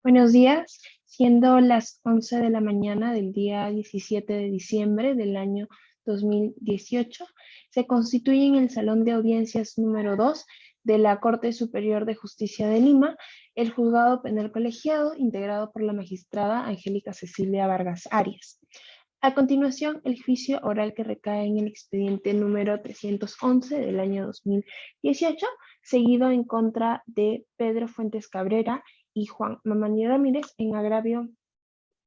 Buenos días, siendo las 11 de la mañana del día 17 de diciembre del año 2018, se constituye en el Salón de Audiencias número 2 de la Corte Superior de Justicia de Lima, el Juzgado Penal Colegiado, integrado por la magistrada Angélica Cecilia Vargas Arias. A continuación, el juicio oral que recae en el expediente número 311 del año 2018, seguido en contra de Pedro Fuentes Cabrera y Juan Mamani Ramírez en agravio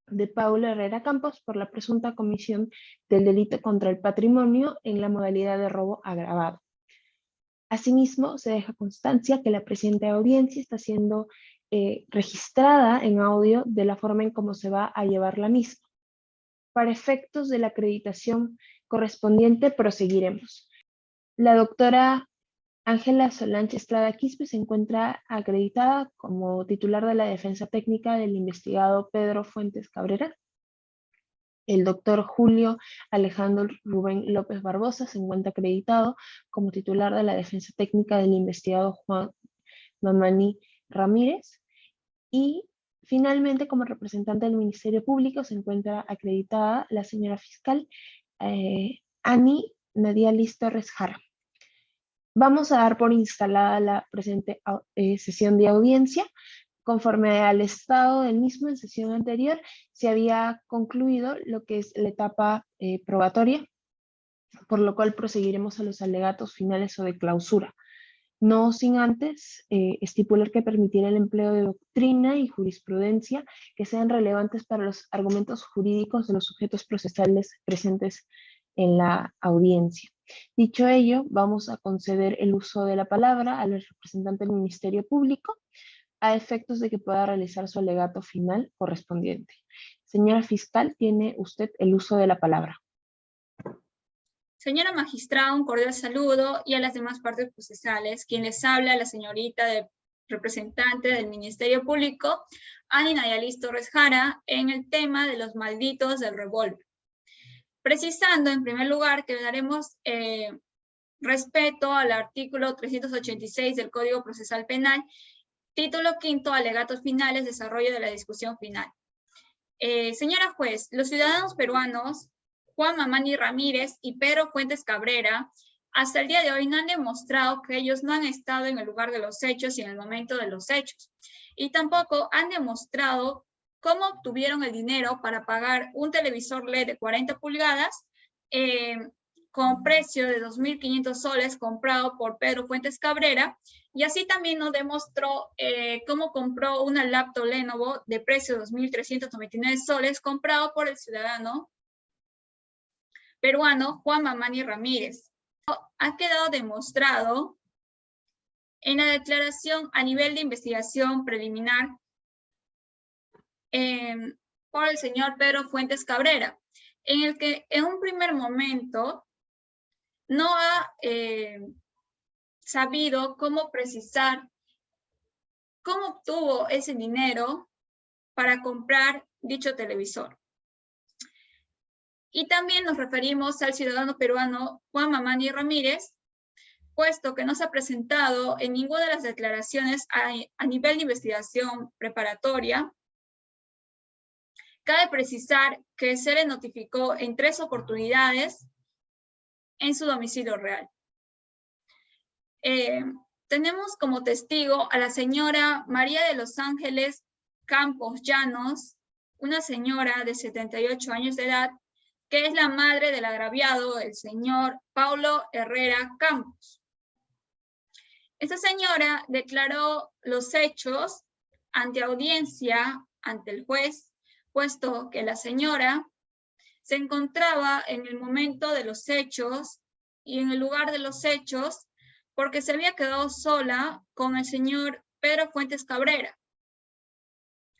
de Paulo Herrera Campos por la presunta comisión del delito contra el patrimonio en la modalidad de robo agravado. Asimismo, se deja constancia que la presente audiencia está siendo registrada en audio de la forma en cómo se va a llevar la misma. Para efectos de la acreditación correspondiente, proseguiremos. La doctora Ángela Solange Estrada Quispe se encuentra acreditada como titular de la defensa técnica del investigado Pedro Fuentes Cabrera. El doctor Julio Alejandro Rubén López Barbosa se encuentra acreditado como titular de la defensa técnica del investigado Juan Mamani Ramírez. Y finalmente, como representante del Ministerio Público, se encuentra acreditada la señora fiscal Ani Nadia Liz Torres Jara. Vamos a dar por instalada la presente sesión de audiencia. Conforme al estado del mismo en sesión anterior, se había concluido lo que es la etapa probatoria, por lo cual proseguiremos a los alegatos finales o de clausura. No sin antes estipular que permitirá el empleo de doctrina y jurisprudencia que sean relevantes para los argumentos jurídicos de los sujetos procesales presentes en la audiencia. Dicho ello, vamos a conceder el uso de la palabra al representante del Ministerio Público a efectos de que pueda realizar su alegato final correspondiente. Señora fiscal, tiene usted el uso de la palabra. Señora magistrada, un cordial saludo, y a las demás partes procesales. Quien les habla, la señorita representante del Ministerio Público, Ani Nadia Liz Torres Jara, en el tema de los malditos del revólver. Precisando, en primer lugar, que daremos respeto al artículo 386 del Código Procesal Penal, título quinto, alegatos finales, desarrollo de la discusión final. Señora juez, los ciudadanos peruanos Juan Mamani Ramírez y Pedro Fuentes Cabrera, hasta el día de hoy no han demostrado que ellos no han estado en el lugar de los hechos y en el momento de los hechos. Y tampoco han demostrado cómo obtuvieron el dinero para pagar un televisor LED de 40 pulgadas con precio de 2.500 soles comprado por Pedro Fuentes Cabrera. Y así también nos demostró cómo compró una laptop Lenovo de precio de 2.399 soles comprado por el ciudadano peruano Juan Mamani Ramírez. Ha quedado demostrado en la declaración a nivel de investigación preliminar por el señor Pedro Fuentes Cabrera, en el que en un primer momento no ha sabido cómo precisar cómo obtuvo ese dinero para comprar dicho televisor. Y también nos referimos al ciudadano peruano Juan Mamani Ramírez, puesto que no se ha presentado en ninguna de las declaraciones a nivel de investigación preparatoria. Cabe precisar que se le notificó en 3 oportunidades en su domicilio real. Tenemos como testigo a la señora María de los Ángeles Campos Llanos, una señora de 78 años de edad, que es la madre del agraviado, el señor Paulo Herrera Campos. Esta señora declaró los hechos ante audiencia, ante el juez, puesto que la señora se encontraba en el momento de los hechos y en el lugar de los hechos porque se había quedado sola con el señor Pedro Fuentes Cabrera,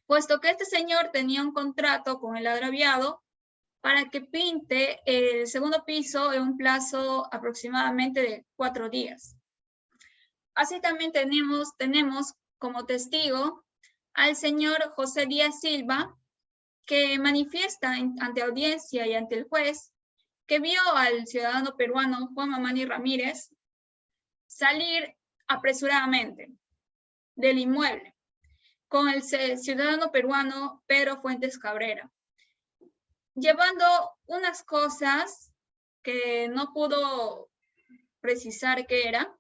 puesto que este señor tenía un contrato con el agraviado para que pinte el segundo piso en un plazo aproximadamente de 4 días. Así también tenemos como testigo al señor José Díaz Silva, que manifiesta ante audiencia y ante el juez que vio al ciudadano peruano Juan Mamani Ramírez salir apresuradamente del inmueble, con el ciudadano peruano Pedro Fuentes Cabrera, llevando unas cosas que no pudo precisar qué era,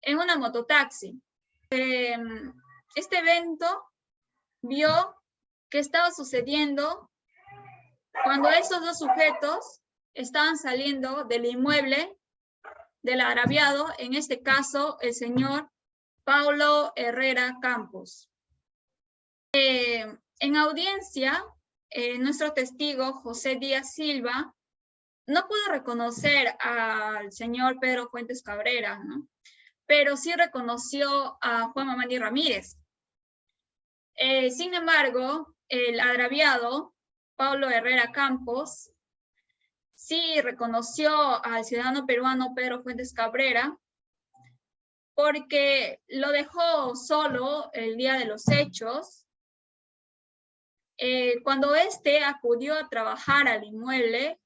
en una mototaxi. Este evento vio que estaba sucediendo cuando estos dos sujetos estaban saliendo del inmueble del agraviado, en este caso el señor Paulo Herrera Campos. En audiencia, nuestro testigo José Díaz Silva no pudo reconocer al señor Pedro Fuentes Cabrera, ¿no? Pero sí reconoció a Juan Mamani Ramírez. Sin embargo, el agraviado, Paulo Herrera Campos, sí reconoció al ciudadano peruano Pedro Fuentes Cabrera porque lo dejó solo el día de los hechos. Cuando éste acudió a trabajar al inmueble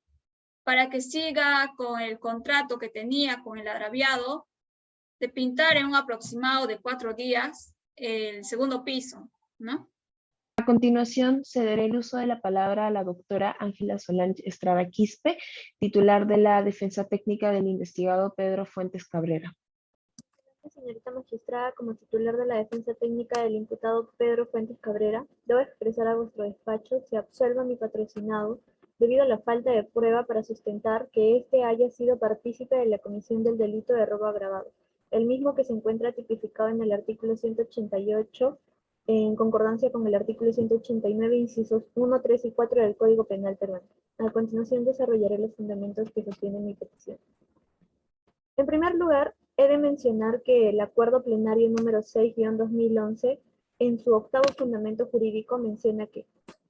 para que siga con el contrato que tenía con el agraviado de pintar en un aproximado de 4 días el segundo piso, ¿no? A continuación, cederé el uso de la palabra a la doctora Ángela Solange Estrada Quispe, titular de la Defensa Técnica del investigado Pedro Fuentes Cabrera. Señorita magistrada, como titular de la defensa técnica del imputado Pedro Fuentes Cabrera, debo expresar a vuestro despacho se absuelva a mi patrocinado debido a la falta de prueba para sustentar que éste haya sido partícipe de la comisión del delito de robo agravado, el mismo que se encuentra tipificado en el artículo 188, en concordancia con el artículo 189, incisos 1, 3 y 4 del Código Penal peruano. A continuación desarrollaré los fundamentos que sostienen mi petición. En primer lugar, he de mencionar que el Acuerdo Plenario número 6-2011, en su octavo fundamento jurídico, menciona que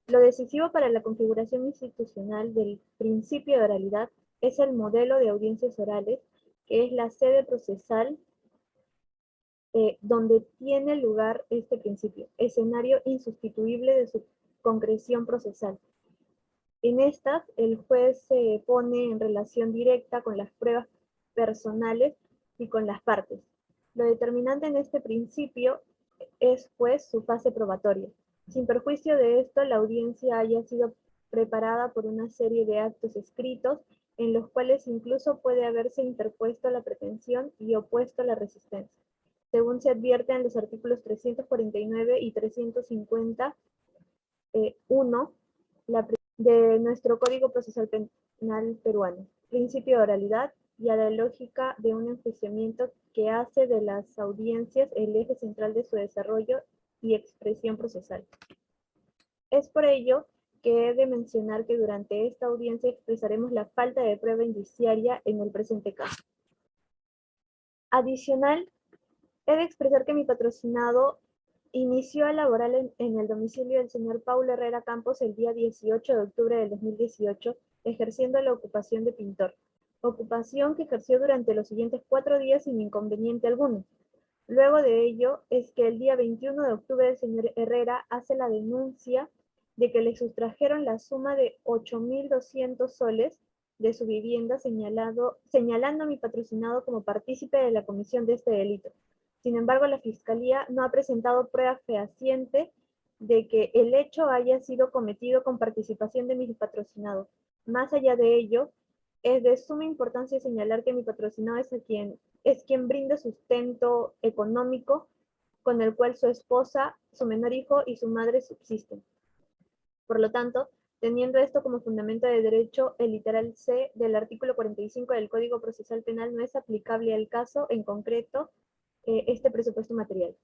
lo decisivo para la configuración institucional del principio de oralidad es el modelo de audiencias orales, que es la sede procesal donde tiene lugar este principio, escenario insustituible de su concreción procesal. En estas, el juez se pone en relación directa con las pruebas personales y con las partes. Lo determinante en este principio es, pues, su fase probatoria. Sin perjuicio de esto, la audiencia haya sido preparada por una serie de actos escritos en los cuales incluso puede haberse interpuesto la pretensión y opuesto la resistencia, según se advierte en los artículos 349 y 350, 1, de nuestro Código Procesal Penal peruano, principio de oralidad y a la lógica de un enjuiciamiento que hace de las audiencias el eje central de su desarrollo y expresión procesal. Es por ello que he de mencionar que durante esta audiencia expresaremos la falta de prueba indiciaria en el presente caso. Adicional, he de expresar que mi patrocinado inició a laborar en el domicilio del señor Paulo Herrera Campos el día 18 de octubre del 2018, ejerciendo la ocupación de pintor, ocupación que ejerció durante los siguientes 4 días sin inconveniente alguno. Luego de ello es que el día 21 de octubre el señor Herrera hace la denuncia de que le sustrajeron la suma de 8.200 soles de su vivienda, señalando a mi patrocinado como partícipe de la comisión de este delito. Sin embargo, la Fiscalía no ha presentado prueba fehaciente de que el hecho haya sido cometido con participación de mi patrocinado. Más allá de ello, es de suma importancia señalar que mi patrocinado es quien brinda sustento económico con el cual su esposa, su menor hijo y su madre subsisten. Por lo tanto, teniendo esto como fundamento de derecho, el literal C del artículo 45 del Código Procesal Penal no es aplicable al caso en concreto, este presupuesto material.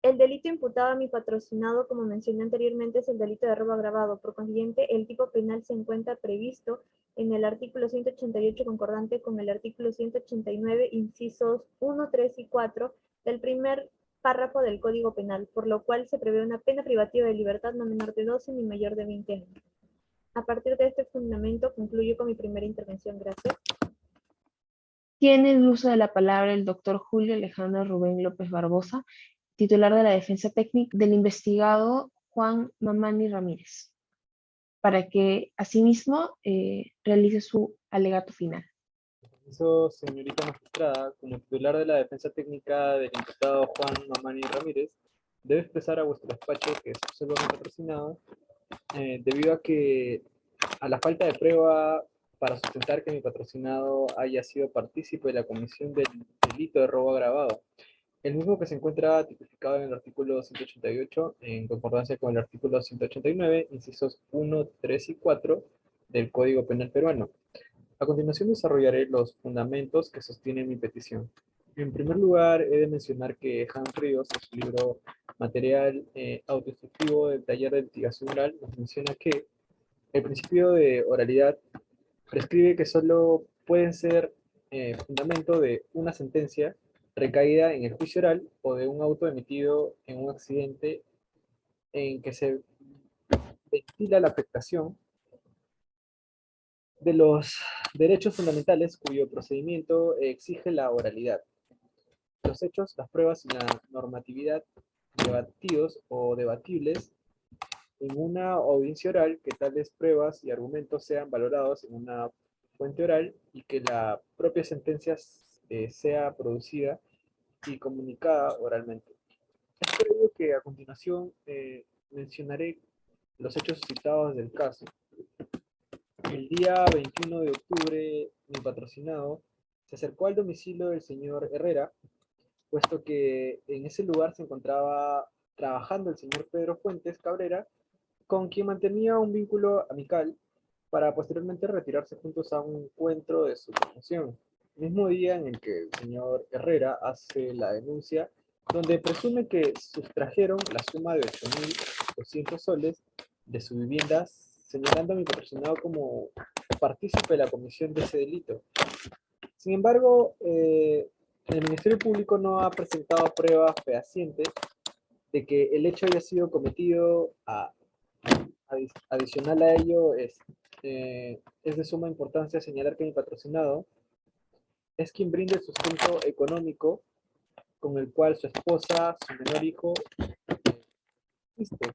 El delito imputado a mi patrocinado, como mencioné anteriormente, es el delito de robo agravado. Por consiguiente, el tipo penal se encuentra previsto en el artículo 188 concordante con el artículo 189, incisos 1, 3 y 4 del primer párrafo del Código Penal, por lo cual se prevé una pena privativa de libertad no menor de 12 ni mayor de 20 años. A partir de este fundamento, concluyo con mi primera intervención. Gracias. Tiene el uso de la palabra el doctor Julio Alejandro Rubén López Barbosa, titular de la Defensa Técnica del investigado Juan Mamani Ramírez, para que asimismo realice su alegato final. Permiso, señorita magistrada, como titular de la Defensa Técnica del imputado Juan Mamani Ramírez, debe expresar a vuestro despacho que observa mi patrocinado, debido a la falta de prueba para sustentar que mi patrocinado haya sido partícipe de la comisión del delito de robo agravado, el mismo que se encuentra tipificado en el artículo 188, en concordancia con el artículo 189, incisos 1, 3 y 4 del Código Penal peruano. A continuación desarrollaré los fundamentos que sostienen mi petición. En primer lugar, he de mencionar que Han Ríos, en su libro Material autoinstructivo del taller de investigación oral, nos menciona que el principio de oralidad prescribe que solo pueden ser fundamento de una sentencia recaída en el juicio oral o de un auto emitido en un accidente en que se ventila la afectación de los derechos fundamentales cuyo procedimiento exige la oralidad. Los hechos, las pruebas y la normatividad debatidos o debatibles en una audiencia oral, que tales pruebas y argumentos sean valorados en una fuente oral y que la propia sentencia sea producida y comunicada oralmente. Es por ello que a continuación mencionaré los hechos suscitados del caso. El día 21 de octubre, mi patrocinado se acercó al domicilio del señor Herrera, puesto que en ese lugar se encontraba trabajando el señor Pedro Fuentes Cabrera, con quien mantenía un vínculo amical, para posteriormente retirarse juntos a un encuentro de su profesión. Mismo día en el que el señor Herrera hace la denuncia, donde presume que sustrajeron la suma de 8.200 soles de su vivienda, señalando a mi patrocinado como partícipe de la comisión de ese delito. Sin embargo, el Ministerio Público no ha presentado pruebas fehacientes de que el hecho haya sido cometido. Adicional a ello, es de suma importancia señalar que mi patrocinado es quien brinda el sustento económico con el cual su esposa, su menor hijo, existe,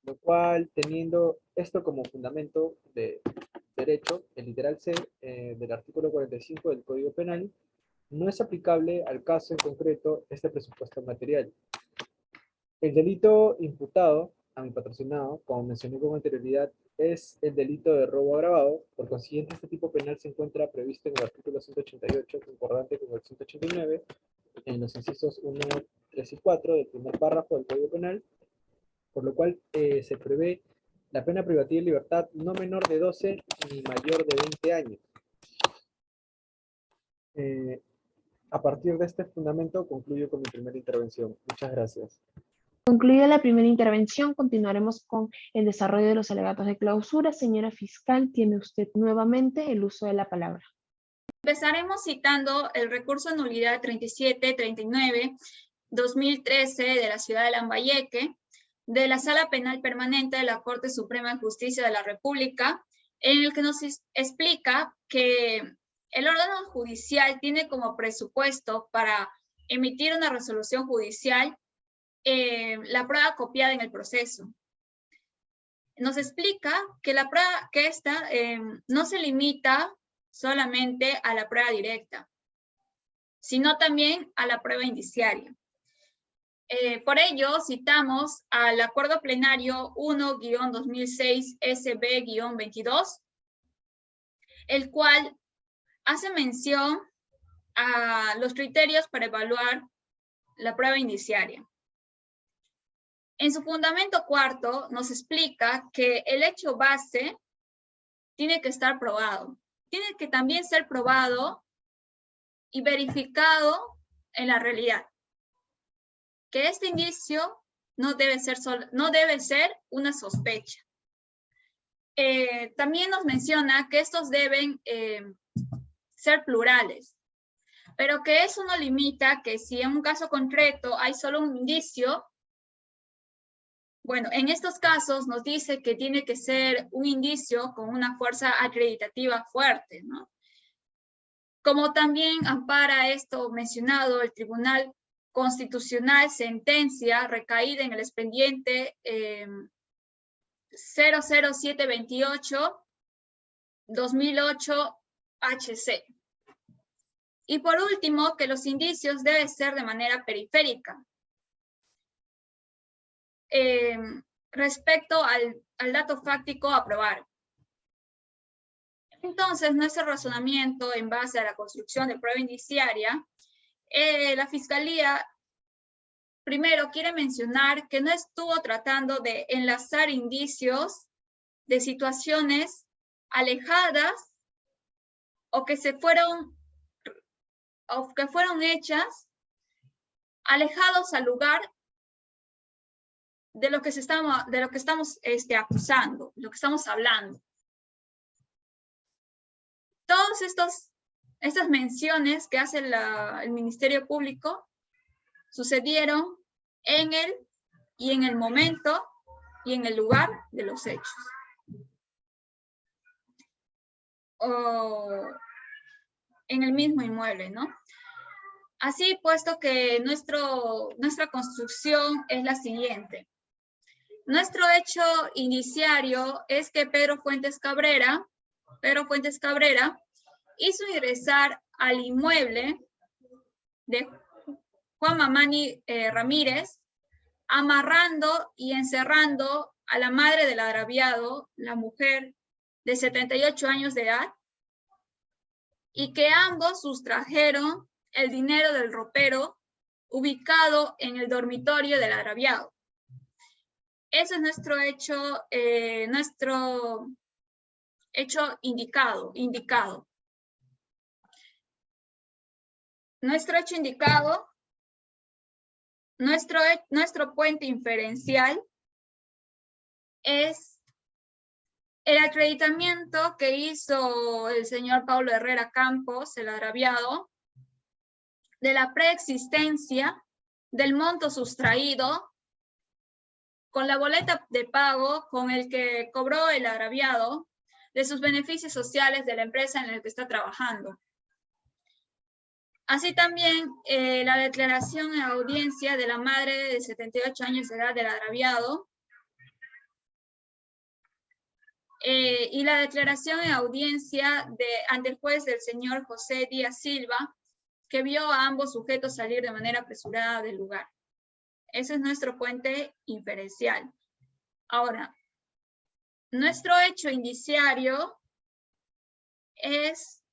lo cual, teniendo esto como fundamento de derecho, el literal C del artículo 45 del Código Penal, no es aplicable al caso en concreto este presupuesto material. El delito imputado a mi patrocinado, como mencioné con anterioridad, es el delito de robo agravado. Por consiguiente, este tipo penal se encuentra previsto en el artículo 188, concordante con el 189, en los incisos 1, 3 y 4 del primer párrafo del Código Penal, por lo cual se prevé la pena privativa de libertad no menor de 12 ni mayor de 20 años. A partir de este fundamento concluyo con mi primera intervención. Muchas gracias. Concluida la primera intervención, continuaremos con el desarrollo de los alegatos de clausura. Señora fiscal, tiene usted nuevamente el uso de la palabra. Empezaremos citando el recurso de nulidad 3739-2013 de la ciudad de Lambayeque, de la Sala Penal Permanente de la Corte Suprema de Justicia de la República, en el que nos explica que el órgano judicial tiene como presupuesto para emitir una resolución judicial la prueba copiada en el proceso. Nos explica que la prueba, que esta no se limita solamente a la prueba directa, sino también a la prueba indiciaria. Por ello, citamos al Acuerdo Plenario 1-2006 SB-22, el cual hace mención a los criterios para evaluar la prueba indiciaria. En su fundamento cuarto nos explica que el hecho base tiene que estar probado. Tiene que también ser probado y verificado en la realidad. Que este indicio no debe ser una sospecha. También nos menciona que estos deben ser plurales, pero que eso no limita que si en un caso concreto hay solo un indicio, bueno, en estos casos nos dice que tiene que ser un indicio con una fuerza acreditativa fuerte, ¿no? Como también ampara esto mencionado el Tribunal Constitucional, sentencia recaída en el expediente 00728-2008 HC. Y por último, que los indicios deben ser de manera periférica. respecto al dato fáctico a probar. Entonces, nuestro razonamiento en base a la construcción de prueba indiciaria, la Fiscalía primero quiere mencionar que no estuvo tratando de enlazar indicios de situaciones alejadas o que fueron hechas alejados al lugar de lo que estamos acusando, de lo que estamos hablando. Todas estas menciones que hace el Ministerio Público sucedieron en el momento y en el lugar de los hechos. O en el mismo inmueble, ¿no? Así, puesto que nuestra construcción es la siguiente. Nuestro hecho indiciario es que Pedro Fuentes Cabrera hizo ingresar al inmueble de Juan Mamani Ramírez, amarrando y encerrando a la madre del agraviado, la mujer de 78 años de edad, y que ambos sustrajeron el dinero del ropero ubicado en el dormitorio del agraviado. Ese es nuestro hecho indicado. Nuestro hecho indicado, nuestro puente inferencial es el acreditamiento que hizo el señor Paulo Herrera Campos, el agraviado, de la preexistencia del monto sustraído con la boleta de pago con el que cobró el agraviado de sus beneficios sociales de la empresa en la que está trabajando. Así también la declaración en audiencia de la madre de 78 años de edad del agraviado y la declaración en audiencia ante el juez del señor José Díaz Silva, que vio a ambos sujetos salir de manera apresurada del lugar. Ese es nuestro puente inferencial. Ahora, nuestro hecho indiciario es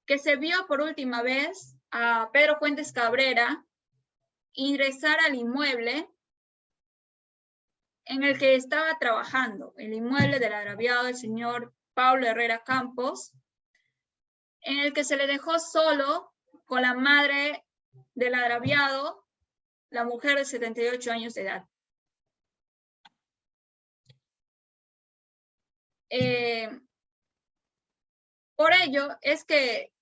que se vio por última vez a Pedro Fuentes Cabrera ingresar al inmueble en el que estaba trabajando, el inmueble del agraviado del señor Paulo Herrera Campos, en el que se le dejó solo con la madre del agraviado, la mujer de 78 años de edad. Por ello es que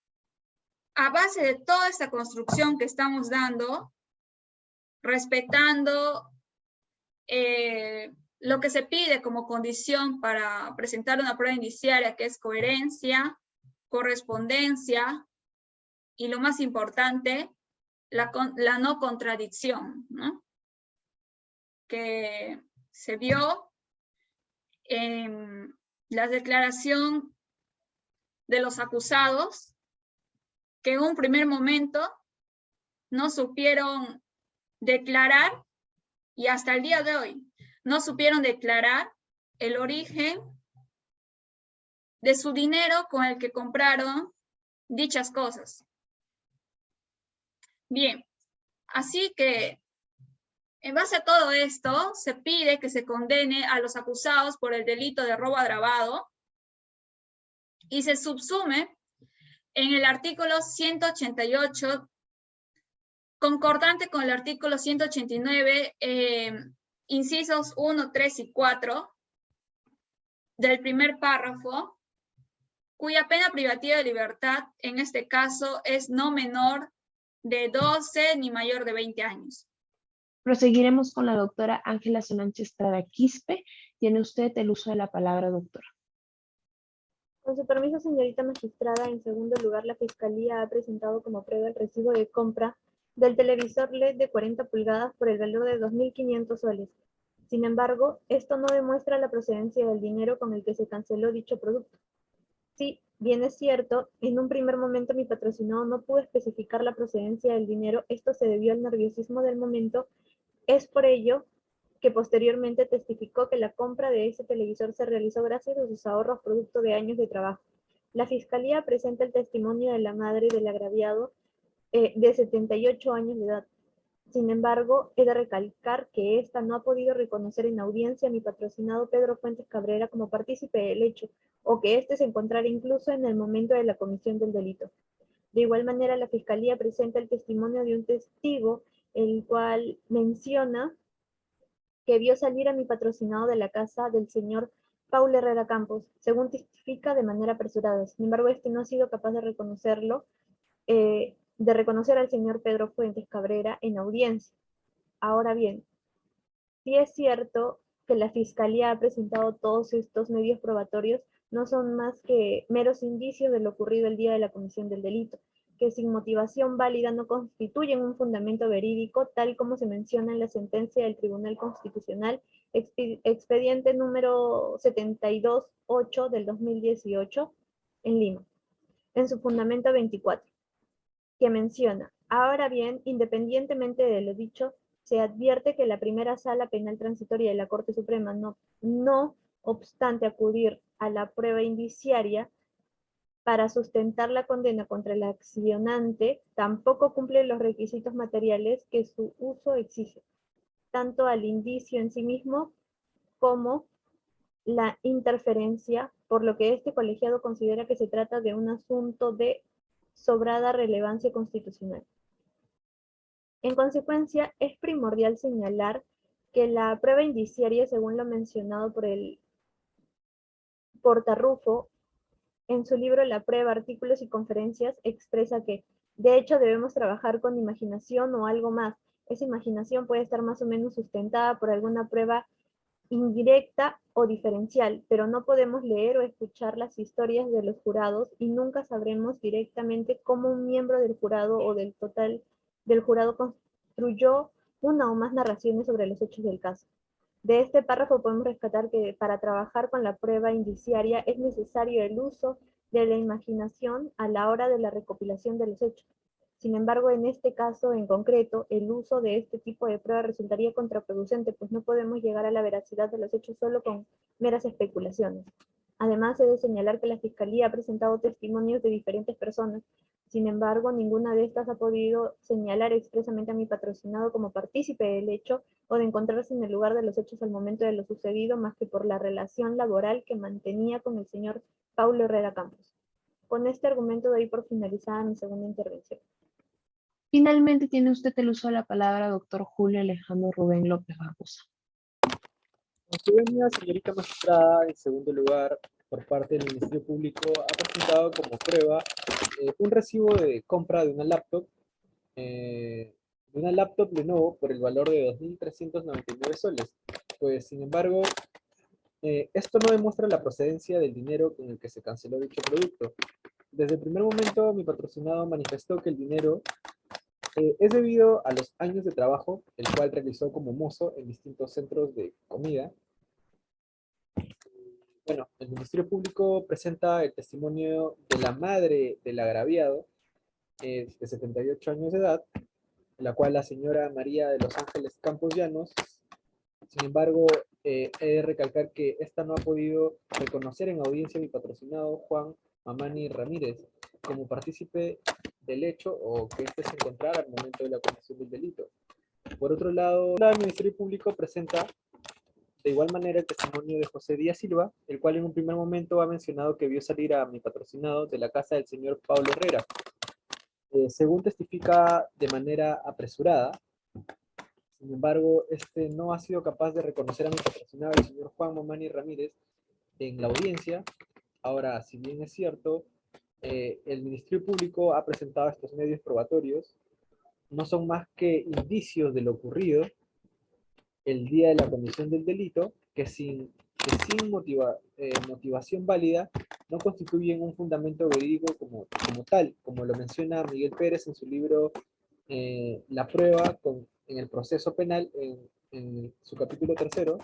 a base de toda esta construcción que estamos dando, respetando lo que se pide como condición para presentar una prueba indiciaria, que es coherencia, correspondencia y lo más importante, la no contradicción, ¿no? Que se vio en la declaración de los acusados, que en un primer momento no supieron declarar, y hasta el día de hoy no supieron declarar el origen de su dinero con el que compraron dichas cosas. Bien, así que en base a todo esto, se pide que se condene a los acusados por el delito de robo agravado y se subsume en el artículo 188, concordante con el artículo 189, incisos 1, 3 y 4 del primer párrafo, cuya pena privativa de libertad, en este caso, es no menor de 12 ni mayor de 20 años. Proseguiremos con la doctora Ángela Solange Estrada Quispe. Tiene usted el uso de la palabra, doctora. Con su permiso, señorita magistrada, en segundo lugar, la Fiscalía ha presentado como prueba el recibo de compra del televisor LED de 40 pulgadas por el valor de 2.500 soles. Sin embargo, esto no demuestra la procedencia del dinero con el que se canceló dicho producto. Sí, bien es cierto, en un primer momento mi patrocinado no pudo especificar la procedencia del dinero. Esto se debió al nerviosismo del momento. Es por ello que posteriormente testificó que la compra de ese televisor se realizó gracias a sus ahorros producto de años de trabajo. La Fiscalía presenta el testimonio de la madre del agraviado de 78 años de edad. Sin embargo, he de recalcar que ésta no ha podido reconocer en audiencia a mi patrocinado Pedro Fuentes Cabrera como partícipe del hecho, o que éste se encontrara incluso en el momento de la comisión del delito. De igual manera, la Fiscalía presenta el testimonio de un testigo, el cual menciona que vio salir a mi patrocinado de la casa del señor Paul Herrera Campos, según testifica de manera apresurada. Sin embargo, este no ha sido capaz de reconocerlo, de reconocer al señor Pedro Fuentes Cabrera en audiencia. Ahora bien, sí es cierto que la Fiscalía ha presentado todos estos medios probatorios, no son más que meros indicios de lo ocurrido el día de la comisión del delito, que sin motivación válida no constituyen un fundamento verídico, tal como se menciona en la sentencia del Tribunal Constitucional, expediente número 72-8 del 2018, en Lima, en su fundamento 24, que menciona: ahora bien, independientemente de lo dicho, se advierte que la primera sala penal transitoria de la Corte Suprema, no obstante acudir a la prueba indiciaria para sustentar la condena contra el accionante, tampoco cumple los requisitos materiales que su uso exige, tanto al indicio en sí mismo como la interferencia, por lo que este colegiado considera que se trata de un asunto de sobrada relevancia constitucional. En consecuencia, es primordial señalar que la prueba indiciaria, según lo mencionado por el Portarrufo en su libro La prueba, artículos y conferencias, expresa que, de hecho, debemos trabajar con imaginación o algo más. Esa imaginación puede estar más o menos sustentada por alguna prueba indirecta o diferencial, pero no podemos leer o escuchar las historias de los jurados y nunca sabremos directamente cómo un miembro del jurado o del total del jurado construyó una o más narraciones sobre los hechos del caso. De este párrafo podemos rescatar que para trabajar con la prueba indiciaria es necesario el uso de la imaginación a la hora de la recopilación de los hechos. Sin embargo, en este caso en concreto, el uso de este tipo de prueba resultaría contraproducente, pues no podemos llegar a la veracidad de los hechos solo con meras especulaciones. Además, he de señalar que la Fiscalía ha presentado testimonios de diferentes personas. Sin embargo, ninguna de estas ha podido señalar expresamente a mi patrocinado como partícipe del hecho o de encontrarse en el lugar de los hechos al momento de lo sucedido, más que por la relación laboral que mantenía con el señor Paulo Herrera Campos. Con este argumento doy por finalizada mi segunda intervención. Finalmente tiene usted el uso de la palabra, doctor Julio Alejandro Rubén López Barbosa. Señorita magistrada, en segundo lugar, por parte del Ministerio Público, ha presentado como prueba un recibo de compra de una laptop Lenovo por el valor de 2.399 soles. Pues, sin embargo, esto no demuestra la procedencia del dinero con el que se canceló dicho producto. Desde el primer momento, mi patrocinado manifestó que el dinero es debido a los años de trabajo, el cual realizó como mozo en distintos centros de comida. Bueno, el Ministerio Público presenta el testimonio de la madre del agraviado, de 78 años de edad, la cual la señora María de los Ángeles Campos Llanos. Sin embargo, he de recalcar que esta no ha podido reconocer en audiencia a mi patrocinado Juan Mamani Ramírez como partícipe del hecho o que éste se encontrara al momento de la comisión del delito. Por otro lado, el Ministerio Público presenta de igual manera el testimonio de José Díaz Silva, el cual en un primer momento ha mencionado que vio salir a mi patrocinado de la casa del señor Pablo Herrera. Según testifica de manera apresurada, sin embargo, este no ha sido capaz de reconocer a mi patrocinado, el señor Juan Mamani Ramírez, en la audiencia. Ahora, si bien es cierto, el Ministerio Público ha presentado estos medios probatorios, no son más que indicios de lo ocurrido el día de la comisión del delito, que sin motivación válida no constituyen un fundamento verídico como tal, como lo menciona Miguel Pérez en su libro La prueba en el proceso penal, en su capítulo 3,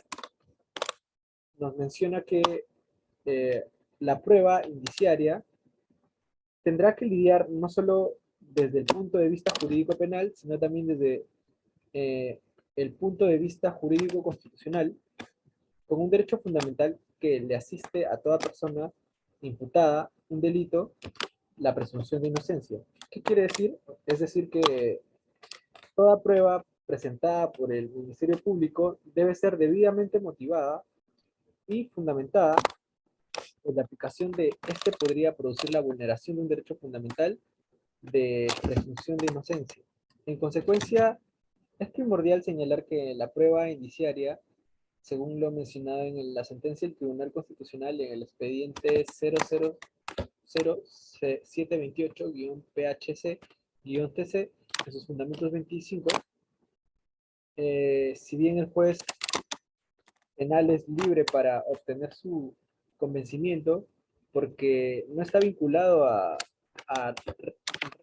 nos menciona que la prueba indiciaria tendrá que lidiar no solo desde el punto de vista jurídico penal, sino también desde el punto de vista jurídico constitucional como un derecho fundamental que le asiste a toda persona imputada un delito la presunción de inocencia. ¿Qué quiere decir? Es decir que toda prueba presentada por el Ministerio Público debe ser debidamente motivada y fundamentada, pues la aplicación de este podría producir la vulneración de un derecho fundamental de presunción de inocencia. En consecuencia, es primordial señalar que la prueba indiciaria, según lo mencionado en la sentencia del Tribunal Constitucional en el expediente 0000728-PHC-TC, en sus fundamentos 25, si bien el juez penal es libre para obtener su convencimiento, porque no está vinculado a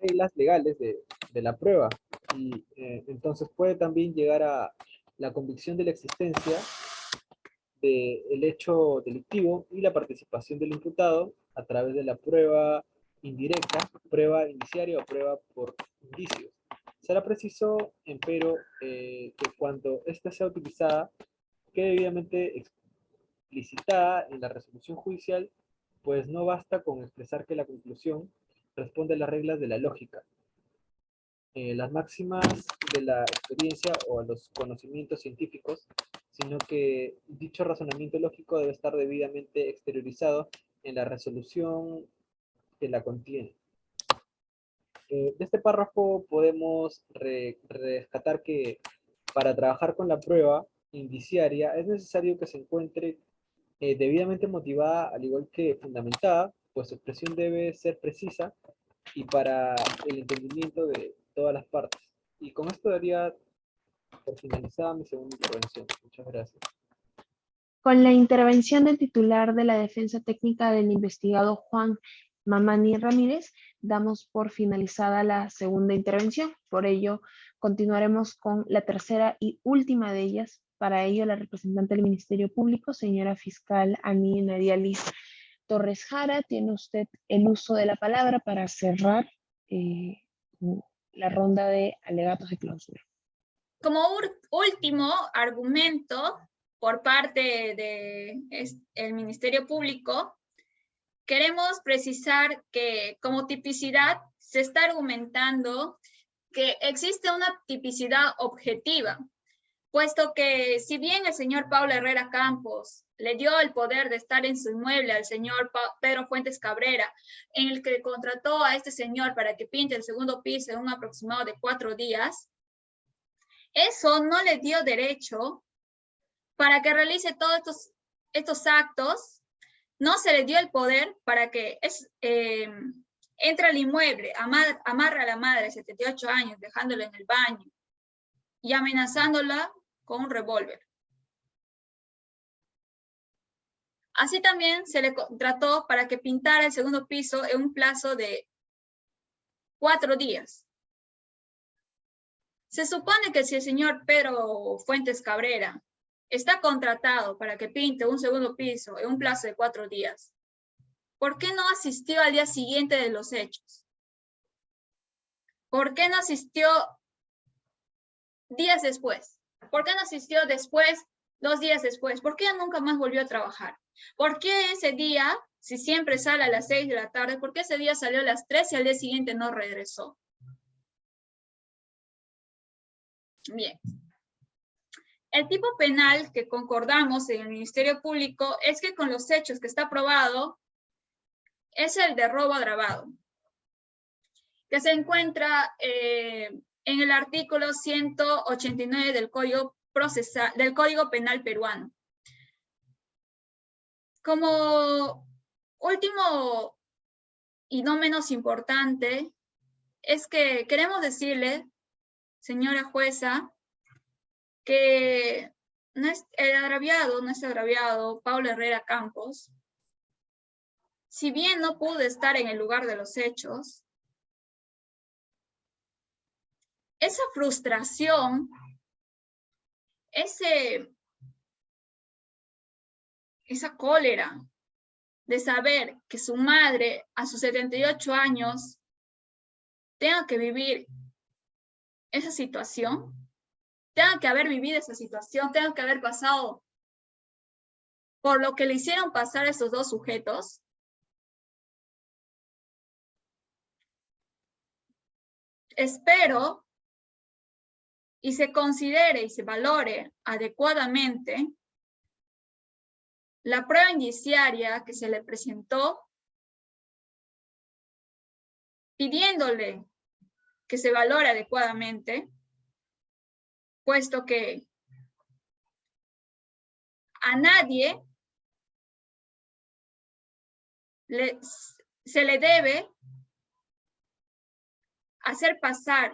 reglas legales de la prueba, y entonces puede también llegar a la convicción de la existencia del hecho delictivo y la participación del imputado a través de la prueba indirecta, prueba indiciaria o prueba por indicios. Será preciso, empero, que cuando ésta sea utilizada, quede debidamente explicitada en la resolución judicial, pues no basta con expresar que la conclusión responde a las reglas de la lógica, las máximas de la experiencia o a los conocimientos científicos, sino que dicho razonamiento lógico debe estar debidamente exteriorizado en la resolución que la contiene. De este párrafo podemos rescatar que para trabajar con la prueba indiciaria es necesario que se encuentre debidamente motivada, al igual que fundamentada, pues su expresión debe ser precisa y para el entendimiento de todas las partes. Y con esto daría por finalizada mi segunda intervención. Muchas gracias. Con la intervención del titular de la defensa técnica del investigado Juan Mamani Ramírez, damos por finalizada la segunda intervención. Por ello, continuaremos con la tercera y última de ellas. Para ello, la representante del Ministerio Público, señora fiscal Ani Nadialis Torres Jara, tiene usted el uso de la palabra para cerrar la ronda de alegatos de clausura. Como último argumento por parte del Ministerio Público, queremos precisar que como tipicidad se está argumentando que existe una tipicidad objetiva, puesto que si bien el señor Paulo Herrera Campos le dio el poder de estar en su inmueble al señor Pedro Fuentes Cabrera, en el que contrató a este señor para que pinte el segundo piso en un aproximado de 4 días, eso no le dio derecho para que realice todos estos actos, no se le dio el poder para que entre al inmueble, amarra a la madre de 78 años, dejándola en el baño y amenazándola con un revólver. Así también se le contrató para que pintara el segundo piso en un plazo de 4 días. Se supone que si el señor Pedro Fuentes Cabrera está contratado para que pinte un segundo piso en un plazo de 4 días, ¿por qué no asistió al día siguiente de los hechos? ¿Por qué no asistió días después? ¿Por qué no asistió después, 2 días después? ¿Por qué nunca más volvió a trabajar? ¿Por qué ese día, si siempre sale a las 6 de la tarde, por qué ese día salió a las 3 y al día siguiente no regresó? Bien. El tipo penal que concordamos en el Ministerio Público es que con los hechos que está probado es el de robo agravado, que se encuentra en el artículo 189 del Código Penal peruano. Como último y no menos importante, es que queremos decirle, señora jueza, que nuestro agraviado, Paulo Herrera Campos, si bien no pudo estar en el lugar de los hechos, esa frustración, esa cólera de saber que su madre a sus 78 años tenga que vivir esa situación, tenga que haber vivido esa situación, tenga que haber pasado por lo que le hicieron pasar a estos dos sujetos. Espero y se considere y se valore adecuadamente la prueba indiciaria que se le presentó, pidiéndole que se valore adecuadamente, puesto que a nadie se le debe hacer pasar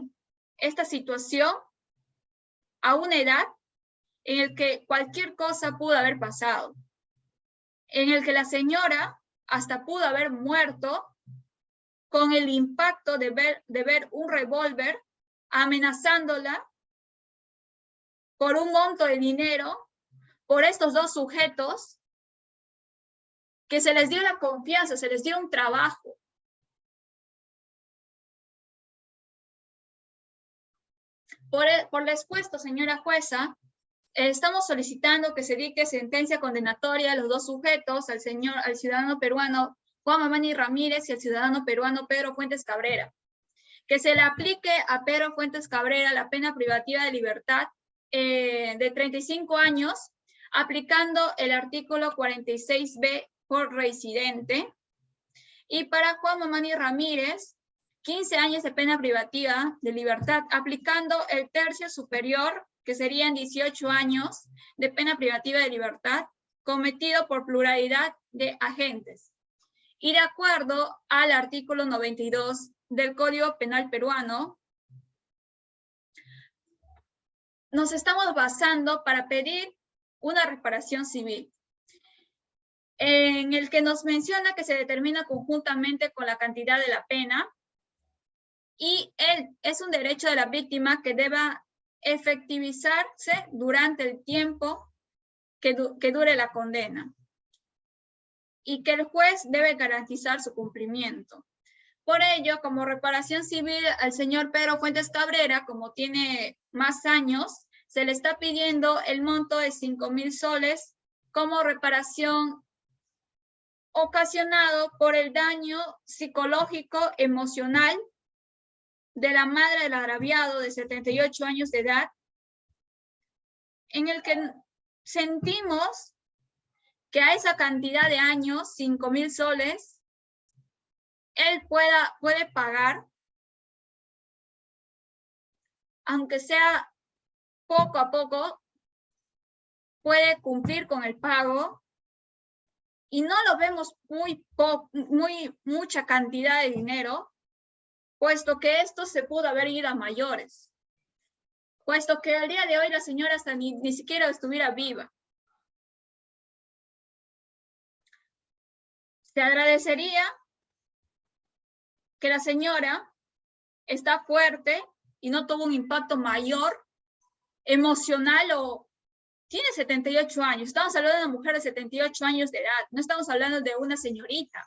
esta situación a una edad en la que cualquier cosa pudo haber pasado, en el que la señora hasta pudo haber muerto con el impacto de ver un revólver amenazándola por un monto de dinero por estos dos sujetos que se les dio la confianza, se les dio un trabajo. Por lo expuesto, señora jueza, estamos solicitando que se dicte sentencia condenatoria a los dos sujetos, al ciudadano peruano Juan Mamani Ramírez y al ciudadano peruano Pedro Fuentes Cabrera. Que se le aplique a Pedro Fuentes Cabrera la pena privativa de libertad de 35 años, aplicando el artículo 46B por reincidente. Y para Juan Mamani Ramírez, 15 años de pena privativa de libertad, aplicando el tercio superior, que serían 18 años de pena privativa de libertad, cometido por pluralidad de agentes. Y de acuerdo al artículo 92 del Código Penal peruano, nos estamos basando para pedir una reparación civil, en el que nos menciona que se determina conjuntamente con la cantidad de la pena, y es un derecho de la víctima que deba efectivizarse durante el tiempo que dure la condena, y que el juez debe garantizar su cumplimiento. Por ello, como reparación civil al señor Pedro Fuentes Cabrera, como tiene más años, se le está pidiendo el monto de 5,000 soles como reparación ocasionado por el daño psicológico, emocional de la madre del agraviado de 78 años de edad, en el que sentimos que a esa cantidad de años, 5,000 soles, él puede pagar, aunque sea poco a poco, puede cumplir con el pago, y no lo vemos mucha cantidad de dinero, puesto que esto se pudo haber ido a mayores, puesto que al día de hoy la señora hasta ni siquiera estuviera viva. Se agradecería que la señora está fuerte y no tuvo un impacto mayor, emocional, o tiene 78 años. Estamos hablando de una mujer de 78 años de edad, no estamos hablando de una señorita.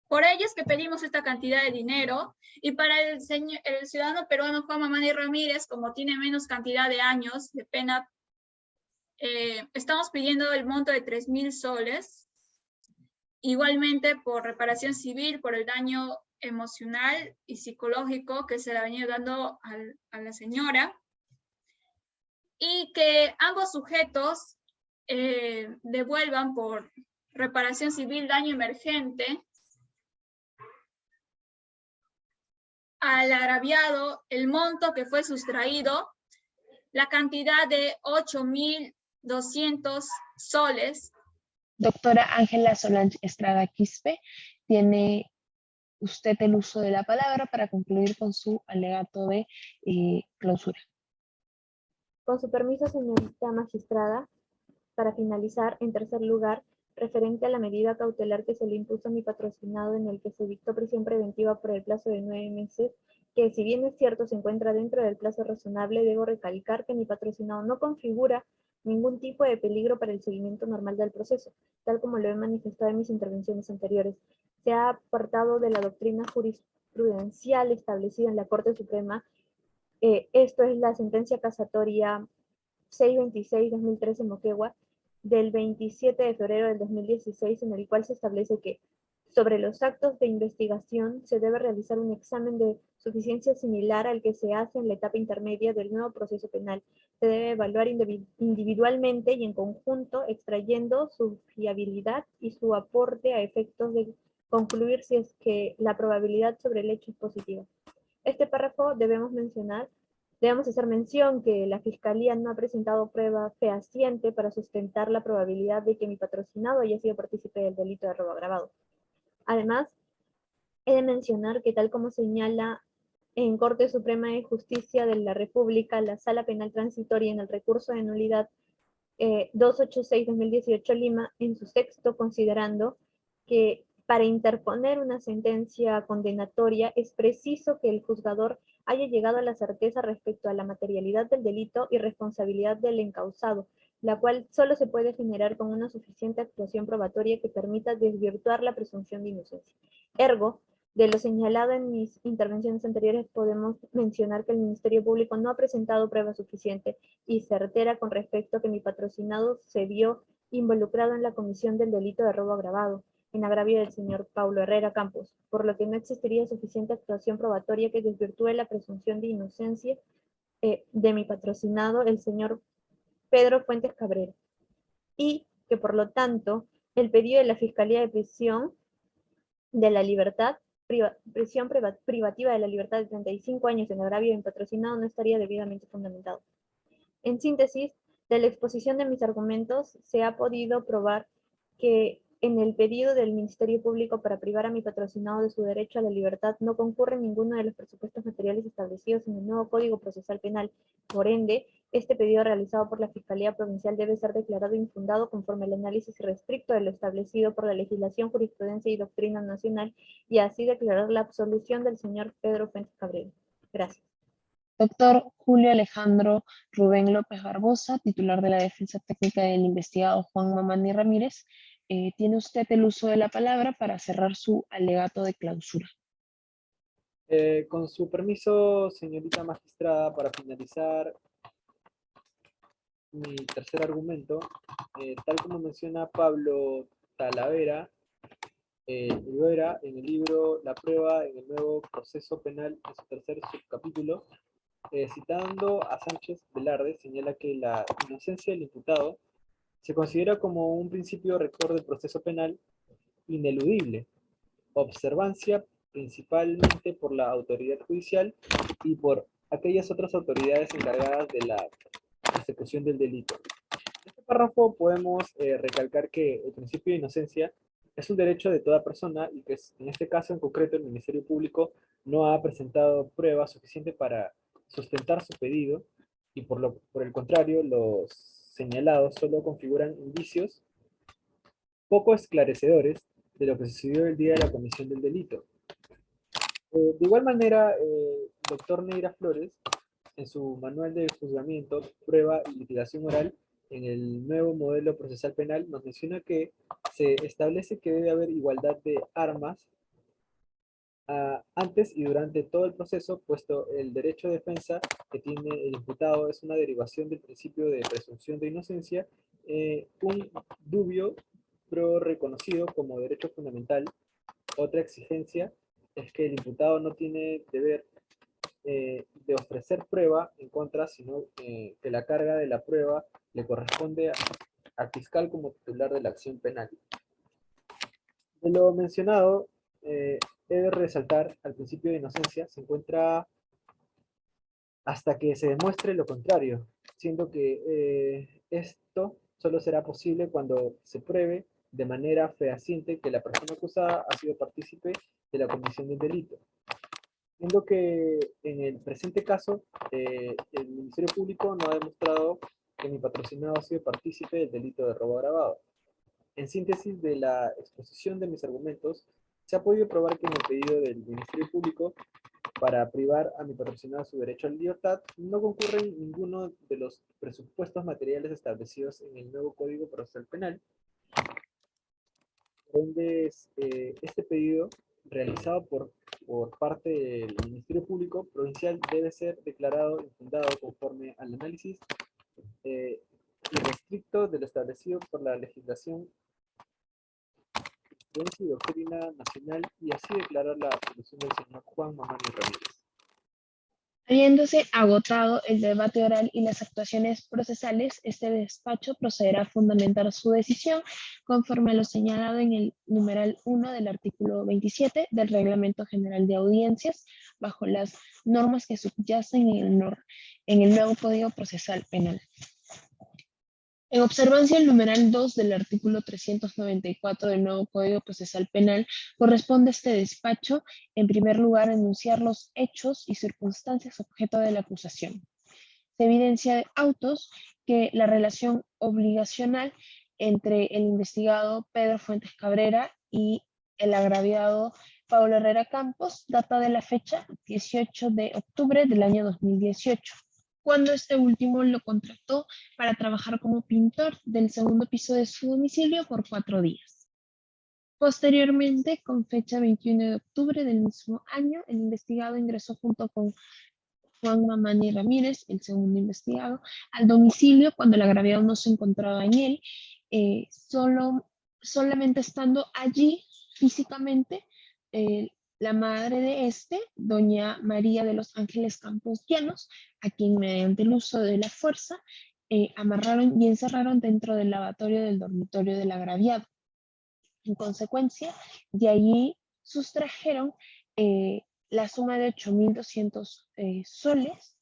Por ello es que pedimos esta cantidad de dinero, y para el ciudadano peruano Juan Mamani Ramírez, como tiene menos cantidad de años de pena, estamos pidiendo el monto de 3,000 soles, igualmente por reparación civil, por el daño emocional y psicológico que se le ha venido dando a la señora, y que ambos sujetos devuelvan por reparación civil daño emergente al agraviado el monto que fue sustraído, la cantidad de 8,200 soles. Doctora Ángela Solange Estrada Quispe, tiene usted el uso de la palabra para concluir con su alegato de clausura. Con su permiso, señorita magistrada, para finalizar, en tercer lugar, referente a la medida cautelar que se le impuso a mi patrocinado, en el que se dictó prisión preventiva por el plazo de 9 meses, que si bien es cierto se encuentra dentro del plazo razonable, debo recalcar que mi patrocinado no configura ningún tipo de peligro para el seguimiento normal del proceso, tal como lo he manifestado en mis intervenciones anteriores. Se ha apartado de la doctrina jurisprudencial establecida en la Corte Suprema Esto es la sentencia casatoria 626-2013 Moquegua del 27 de febrero del 2016, en el cual se establece que sobre los actos de investigación se debe realizar un examen de suficiencia similar al que se hace en la etapa intermedia del nuevo proceso penal. Se debe evaluar individualmente y en conjunto, extrayendo su fiabilidad y su aporte a efectos de concluir si es que la probabilidad sobre el hecho es positiva. Este párrafo debemos hacer mención que la Fiscalía no ha presentado prueba fehaciente para sustentar la probabilidad de que mi patrocinado haya sido partícipe del delito de robo agravado. Además, he de mencionar que tal como señala en Corte Suprema de Justicia de la República, la Sala Penal Transitoria en el recurso de nulidad 286-2018 Lima, en su texto, considerando que para interponer una sentencia condenatoria es preciso que el juzgador haya llegado a la certeza respecto a la materialidad del delito y responsabilidad del encausado, la cual solo se puede generar con una suficiente actuación probatoria que permita desvirtuar la presunción de inocencia. Ergo, de lo señalado en mis intervenciones anteriores, podemos mencionar que el Ministerio Público no ha presentado prueba suficiente y certera con respecto a que mi patrocinado se vio involucrado en la comisión del delito de robo agravado, en agravio del señor Paulo Herrera Campos, por lo que no existiría suficiente actuación probatoria que desvirtúe la presunción de inocencia de mi patrocinado, el señor Pedro Fuentes Cabrera, y que por lo tanto el pedido de la Fiscalía de Prisión de la Libertad, prisión privativa de la libertad de 35 años en agravio de mi patrocinado no estaría debidamente fundamentado. En síntesis, de la exposición de mis argumentos se ha podido probar que en el pedido del Ministerio Público para privar a mi patrocinado de su derecho a la libertad no concurre ninguno de los presupuestos materiales establecidos en el nuevo Código Procesal Penal. Por ende, este pedido realizado por la Fiscalía Provincial debe ser declarado infundado conforme al análisis restricto de lo establecido por la legislación, jurisprudencia y doctrina nacional, y así declarar la absolución del señor Pedro Fuentes Cabrera. Gracias. Doctor Julio Alejandro Rubén López Barbosa, titular de la Defensa Técnica del investigado Juan Mamani Ramírez, tiene usted el uso de la palabra para cerrar su alegato de clausura. Con su permiso, señorita magistrada, para finalizar mi tercer argumento, tal como menciona Pablo Talavera, Rivera, en el libro La prueba en el nuevo proceso penal, en su tercer subcapítulo, citando a Sánchez Velarde, señala que la inocencia del imputado se considera como un principio rector del proceso penal ineludible, observancia principalmente por la autoridad judicial y por aquellas otras autoridades encargadas de la persecución del delito. En este párrafo podemos recalcar que el principio de inocencia es un derecho de toda persona y que en este caso en concreto el Ministerio Público no ha presentado pruebas suficientes para sustentar su pedido y por el contrario los señalados solo configuran indicios poco esclarecedores de lo que sucedió el día de la comisión del delito. De igual manera, doctor Neira Flores, en su manual de juzgamiento, prueba y litigación oral, en el nuevo modelo procesal penal, nos menciona que se establece que debe haber igualdad de armas antes y durante todo el proceso, puesto el derecho de defensa que tiene el imputado es una derivación del principio de presunción de inocencia, un dubio pero reconocido como derecho fundamental. Otra exigencia es que el imputado no tiene deber de ofrecer prueba en contra, sino que la carga de la prueba le corresponde al fiscal como titular de la acción penal. De lo mencionado, he de resaltar al principio de inocencia se encuentra hasta que se demuestre lo contrario, siendo que esto solo será posible cuando se pruebe de manera fehaciente que la persona acusada ha sido partícipe de la comisión del delito. Siendo que en el presente caso, el Ministerio Público no ha demostrado que mi patrocinado ha sido partícipe del delito de robo agravado. En síntesis de la exposición de mis argumentos, se ha podido probar que en el pedido del Ministerio Público para privar a mi patrocinado su derecho a la libertad no concurren ninguno de los presupuestos materiales establecidos en el nuevo Código Procesal Penal. Por ende, este pedido realizado por parte del Ministerio Público Provincial debe ser declarado infundado conforme al análisis irrestricto de lo establecido por la legislación, jurisprudencia y doctrina nacional, y así declarar la absolución del señor Juan Mamani Ramírez. Habiéndose agotado el debate oral y las actuaciones procesales, este despacho procederá a fundamentar su decisión conforme a lo señalado en el numeral 1 del artículo 27 del Reglamento General de Audiencias, bajo las normas que subyacen en el nuevo Código Procesal Penal. En observancia del numeral 2 del artículo 394 del nuevo Código Procesal Penal, corresponde a este despacho, en primer lugar, enunciar los hechos y circunstancias objeto de la acusación. Se evidencia de autos que la relación obligacional entre el investigado Pedro Fuentes Cabrera y el agraviado Pablo Herrera Campos data de la fecha 18 de octubre del año 2018. Cuando este último lo contrató para trabajar como pintor del segundo piso de su domicilio por 4 días. Posteriormente, con fecha 21 de octubre del mismo año, el investigado ingresó junto con Juan Mamani Ramírez, el segundo investigado, al domicilio cuando el agraviado no se encontraba en él, solamente estando allí físicamente la madre de doña María de los Ángeles Campos Llanos, a quien mediante el uso de la fuerza amarraron y encerraron dentro del lavatorio del dormitorio del agraviado. En consecuencia, de allí sustrajeron la suma de 8.200 soles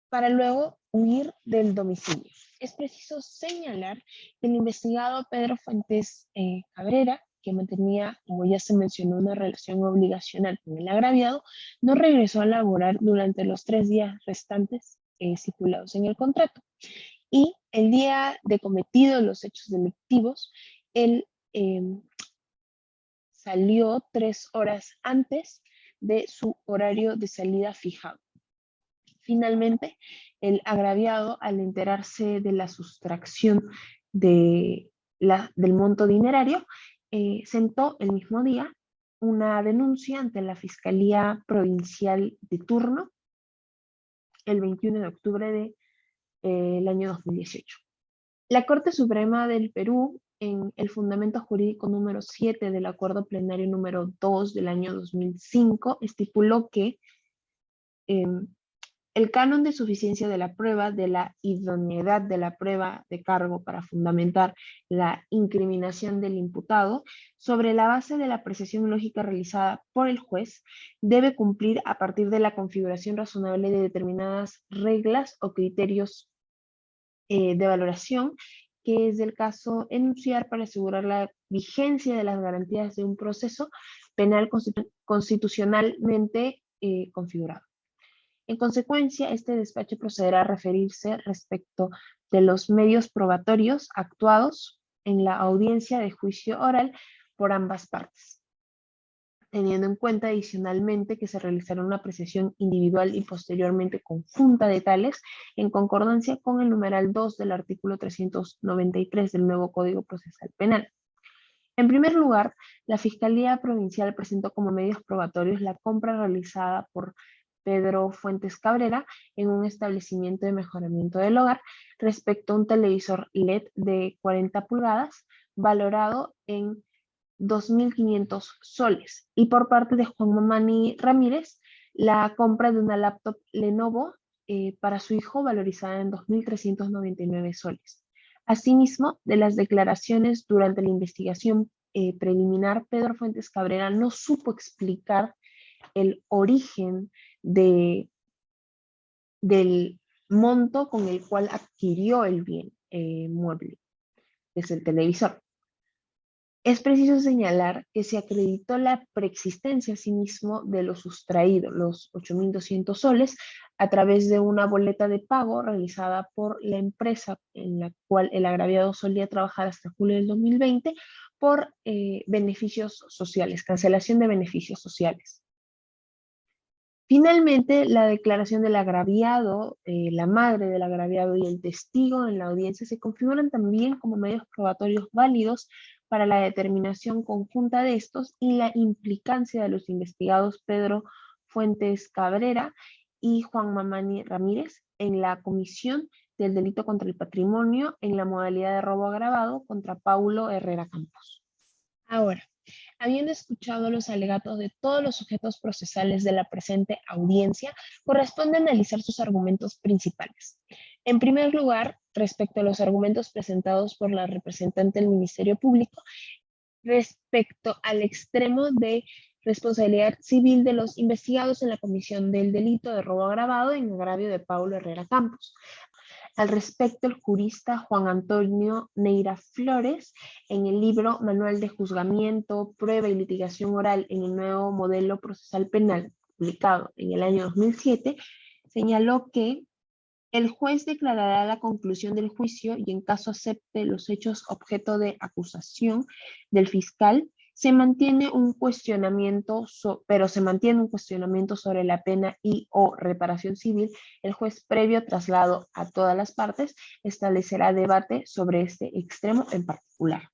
para luego huir del domicilio. Es preciso señalar que el investigado Pedro Fuentes Cabrera, que mantenía, como ya se mencionó, una relación obligacional con el agraviado, no regresó a laborar durante los 3 días restantes estipulados en el contrato. Y el día de cometido los hechos delictivos, él salió 3 horas antes de su horario de salida fijado. Finalmente, el agraviado, al enterarse de la sustracción del monto dinerario, sentó el mismo día una denuncia ante la Fiscalía Provincial de turno el 21 de octubre del año 2018. La Corte Suprema del Perú, en el fundamento jurídico número 7 del Acuerdo Plenario número 2 del año 2005, estipuló que el canon de suficiencia de la prueba, de la idoneidad de la prueba de cargo para fundamentar la incriminación del imputado, sobre la base de la apreciación lógica realizada por el juez, debe cumplir a partir de la configuración razonable de determinadas reglas o criterios de valoración, que es el caso enunciar para asegurar la vigencia de las garantías de un proceso penal constitucionalmente configurado. En consecuencia, este despacho procederá a referirse respecto de los medios probatorios actuados en la audiencia de juicio oral por ambas partes, teniendo en cuenta adicionalmente que se realizará una apreciación individual y posteriormente conjunta de tales, en concordancia con el numeral 2 del artículo 393 del nuevo Código Procesal Penal. En primer lugar, la Fiscalía Provincial presentó como medios probatorios la compra realizada por Pedro Fuentes Cabrera en un establecimiento de mejoramiento del hogar respecto a un televisor LED de 40 pulgadas valorado en 2.500 soles, y por parte de Juan Mamani Ramírez la compra de una laptop Lenovo para su hijo valorizada en 2.399 soles. Asimismo, de las declaraciones durante la investigación preliminar, Pedro Fuentes Cabrera no supo explicar el origen del monto con el cual adquirió el bien mueble, que es el televisor. Es preciso señalar que se acreditó la preexistencia asimismo de lo sustraído, los 8.200 soles, a través de una boleta de pago realizada por la empresa en la cual el agraviado solía trabajar hasta julio del 2020 por beneficios sociales, cancelación de beneficios sociales. Finalmente, la declaración del agraviado, la madre del agraviado y el testigo en la audiencia se configuran también como medios probatorios válidos para la determinación conjunta de estos y la implicancia de los investigados Pedro Fuentes Cabrera y Juan Mamani Ramírez en la comisión del delito contra el patrimonio en la modalidad de robo agravado contra Paulo Herrera Campos. Ahora, habiendo escuchado los alegatos de todos los sujetos procesales de la presente audiencia, corresponde analizar sus argumentos principales. En primer lugar, respecto a los argumentos presentados por la representante del Ministerio Público, respecto al extremo de responsabilidad civil de los investigados en la comisión del delito de robo agravado en agravio de Paulo Herrera Campos. Al respecto, el jurista Juan Antonio Neira Flores, en el libro Manual de Juzgamiento, Prueba y Litigación Oral en el Nuevo Modelo Procesal Penal, publicado en el año 2007, señaló que el juez declarará la conclusión del juicio y en caso acepte los hechos objeto de acusación del fiscal, se mantiene un cuestionamiento, sobre la pena y o reparación civil. El juez, previo traslado a todas las partes, establecerá debate sobre este extremo en particular.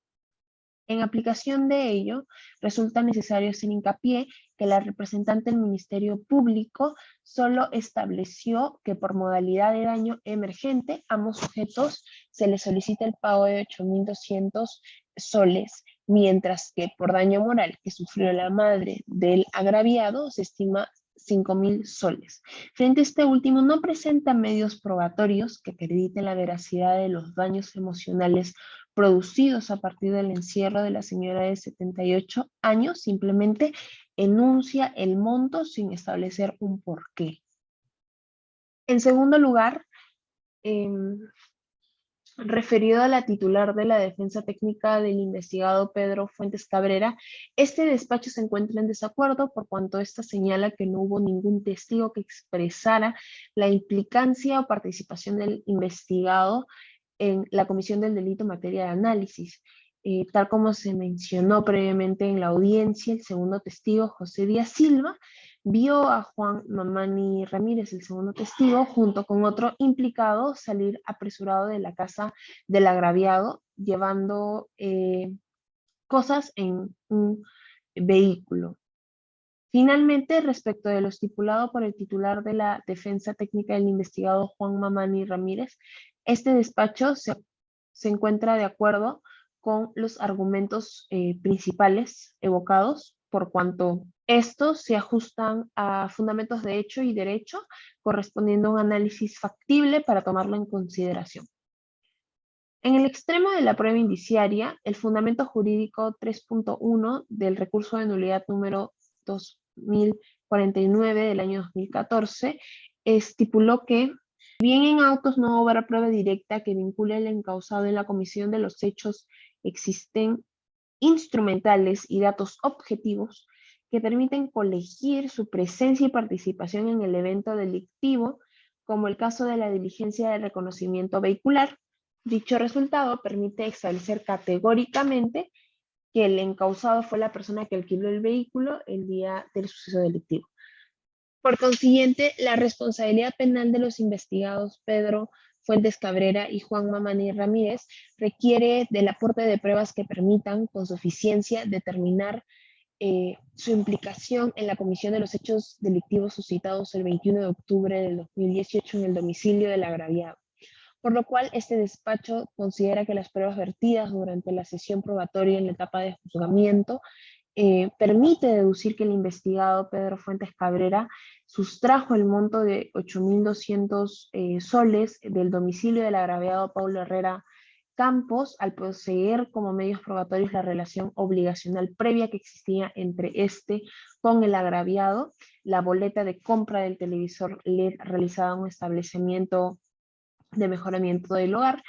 En aplicación de ello, resulta necesario hacer hincapié que la representante del Ministerio Público solo estableció que por modalidad de daño emergente a ambos sujetos se les solicita el pago de 8.200 soles, mientras que por daño moral que sufrió la madre del agraviado se estima 5.000 soles. Frente a este último, no presenta medios probatorios que acrediten la veracidad de los daños emocionales producidos a partir del encierro de la señora de 78 años, simplemente enuncia el monto sin establecer un porqué. En segundo lugar, referido a la titular de la defensa técnica del investigado Pedro Fuentes Cabrera, este despacho se encuentra en desacuerdo por cuanto ésta señala que no hubo ningún testigo que expresara la implicancia o participación del investigado en la comisión del delito en materia de análisis. Tal como se mencionó previamente en la audiencia, el segundo testigo, José Díaz Silva, vio a Juan Mamani Ramírez, el segundo testigo, junto con otro implicado, salir apresurado de la casa del agraviado, llevando cosas en un vehículo. Finalmente, respecto de lo estipulado por el titular de la defensa técnica del investigado Juan Mamani Ramírez, este despacho se encuentra de acuerdo con los argumentos principales evocados, por cuanto estos se ajustan a fundamentos de hecho y derecho, correspondiendo a un análisis factible para tomarlo en consideración. En el extremo de la prueba indiciaria, el fundamento jurídico 3.1 del recurso de nulidad número 2049 del año 2014 estipuló que, bien en autos no habrá prueba directa que vincule al encausado en la comisión de los hechos, existen instrumentales y datos objetivos que permiten colegir su presencia y participación en el evento delictivo, como el caso de la diligencia de reconocimiento vehicular. Dicho resultado permite establecer categóricamente que el encausado fue la persona que alquiló el vehículo el día del suceso delictivo. Por consiguiente, la responsabilidad penal de los investigados Pedro Fuentes Cabrera y Juan Mamani Ramírez requiere del aporte de pruebas que permitan con suficiencia determinar su implicación en la comisión de los hechos delictivos suscitados el 21 de octubre del 2018 en el domicilio del agraviado. Por lo cual, este despacho considera que las pruebas vertidas durante la sesión probatoria en la etapa de juzgamiento permite deducir que el investigado Pedro Fuentes Cabrera sustrajo el monto de 8.200 soles del domicilio del agraviado Paulo Herrera Campos al poseer como medios probatorios la relación obligacional previa que existía entre este con el agraviado, la boleta de compra del televisor LED realizada en un establecimiento de mejoramiento del hogar,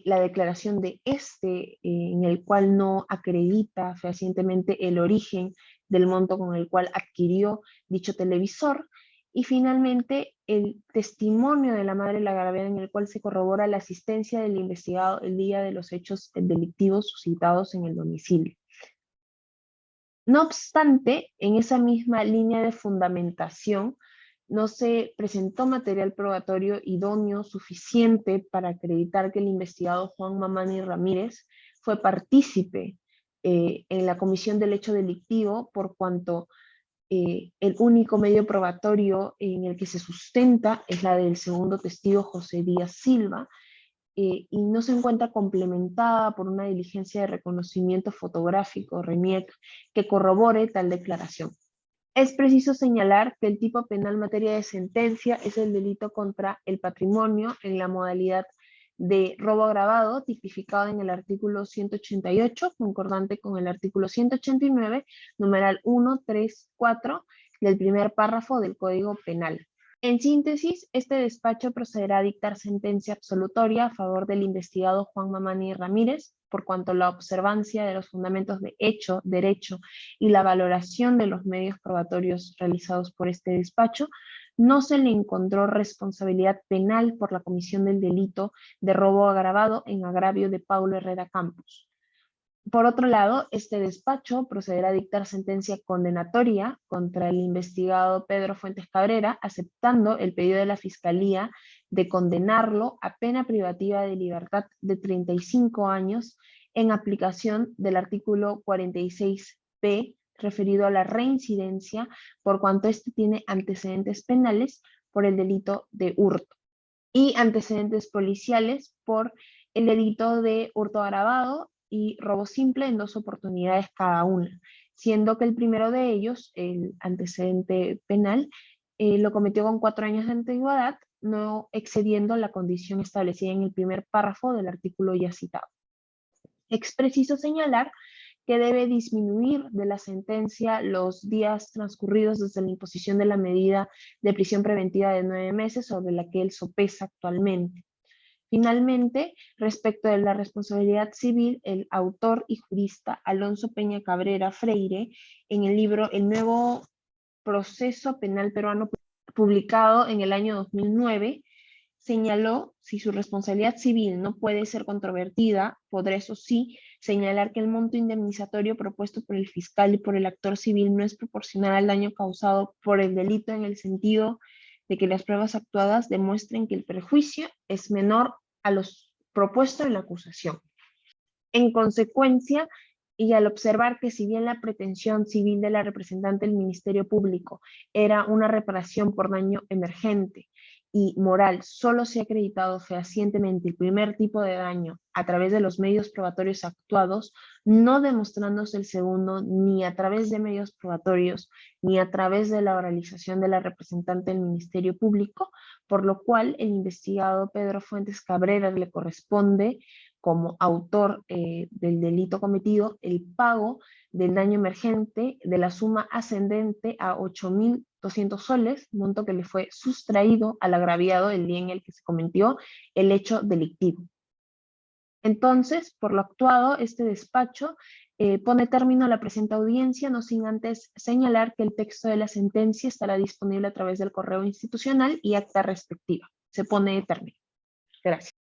la declaración de en el cual no acredita fehacientemente el origen del monto con el cual adquirió dicho televisor, y finalmente el testimonio de la madre de la agraviada en el cual se corrobora la asistencia del investigado el día de los hechos delictivos suscitados en el domicilio. No obstante, en esa misma línea de fundamentación, no se presentó material probatorio idóneo suficiente para acreditar que el investigado Juan Mamani Ramírez fue partícipe en la comisión del hecho delictivo, por cuanto el único medio probatorio en el que se sustenta es la del segundo testigo José Díaz Silva, y no se encuentra complementada por una diligencia de reconocimiento fotográfico, RENIEC, que corrobore tal declaración. Es preciso señalar que el tipo penal materia de sentencia es el delito contra el patrimonio en la modalidad de robo agravado, tipificado en el artículo 188, concordante con el artículo 189, numeral 1, 3, 4, del primer párrafo del Código Penal. En síntesis, este despacho procederá a dictar sentencia absolutoria a favor del investigado Juan Mamani Ramírez, por cuanto la observancia de los fundamentos de hecho, derecho y la valoración de los medios probatorios realizados por este despacho, no se le encontró responsabilidad penal por la comisión del delito de robo agravado en agravio de Paulo Herrera Campos. Por otro lado, este despacho procederá a dictar sentencia condenatoria contra el investigado Pedro Fuentes Cabrera, aceptando el pedido de la Fiscalía de condenarlo a pena privativa de libertad de 35 años en aplicación del artículo 46p referido a la reincidencia, por cuanto éste tiene antecedentes penales por el delito de hurto y antecedentes policiales por el delito de hurto agravado y robo simple en 2 oportunidades cada una, siendo que el primero de ellos, el antecedente penal, lo cometió con 4 años de antigüedad, no excediendo la condición establecida en el primer párrafo del artículo ya citado. Es preciso señalar que debe disminuir de la sentencia los días transcurridos desde la imposición de la medida de prisión preventiva de 9 meses sobre la que él sopesa actualmente. Finalmente, respecto de la responsabilidad civil, el autor y jurista Alonso Peña Cabrera Freire, en el libro El Nuevo Proceso Penal Peruano, publicado en el año 2009, señaló: si su responsabilidad civil no puede ser controvertida, podrá, eso sí, señalar que el monto indemnizatorio propuesto por el fiscal y por el actor civil no es proporcional al daño causado por el delito, en el sentido de que las pruebas actuadas demuestren que el perjuicio es menor a los propuesto en la acusación. En consecuencia, y al observar que si bien la pretensión civil de la representante del Ministerio Público era una reparación por daño emergente y moral, solo se ha acreditado fehacientemente el primer tipo de daño a través de los medios probatorios actuados, no demostrándose el segundo ni a través de medios probatorios ni a través de la oralización de la representante del Ministerio Público, por lo cual el investigado Pedro Fuentes Cabrera le corresponde, como autor del delito cometido, el pago del daño emergente de la suma ascendente a 8.200 soles, monto que le fue sustraído al agraviado el día en el que se cometió el hecho delictivo. Entonces, por lo actuado, este despacho pone término a la presente audiencia, no sin antes señalar que el texto de la sentencia estará disponible a través del correo institucional y acta respectiva. Se pone término. Gracias.